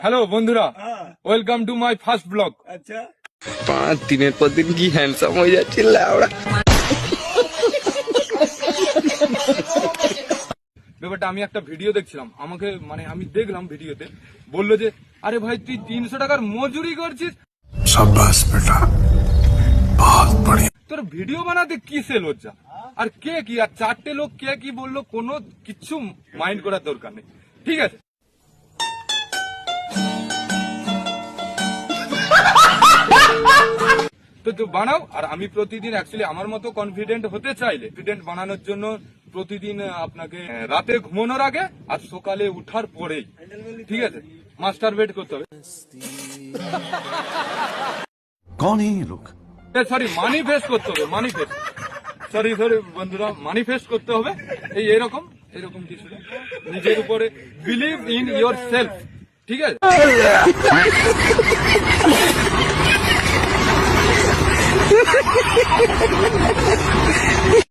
Hello বন্ধুরা, welcome to my first blog. আচ্ছা, 5 দিনের পর দিন কি হ্যান্ডসাম হয়ে যাচ্ছে লাউড়া। ব্যাপারটা আমি একটা ভিডিও দেখছিলাম, আমাকে আমি দেখলাম ভিডিওতে বললো যে আরে ভাই তুই 300 টাকার মজুরি করছিস, शाबाश बेटा, बहुत बढ़िया। তোর ভিডিও বানাতে কিসে লজ্জা? আর কে কি আর চারটে লোক কে কি বললো কোনো কিচ্ছু মাইন্ড করার দরকার নেই, ঠিক আছে? তো বানাও। আর আমি প্রতিদিন অ্যাকচুয়ালি আমার মতো কনফিডেন্ট হতে চাইলে কনফিডেন্ট বানানোর জন্য প্রতিদিন আপনাকে রাতে ঘুমানোর আগে আর সকালে উঠার পরেই, ঠিক আছে, মাস্টার বেড করতে হবে। कौन है ये लोग? সরি, মানিফেস্ট করতে হবে, মানিফেস্ট, সরি বন্ধুরা, মানিফেস্ট করতে হবে এরকম কিছু না। নিজের উপরে বিলিভ ইন ইয়োর সেলফ, ঠিক আছে?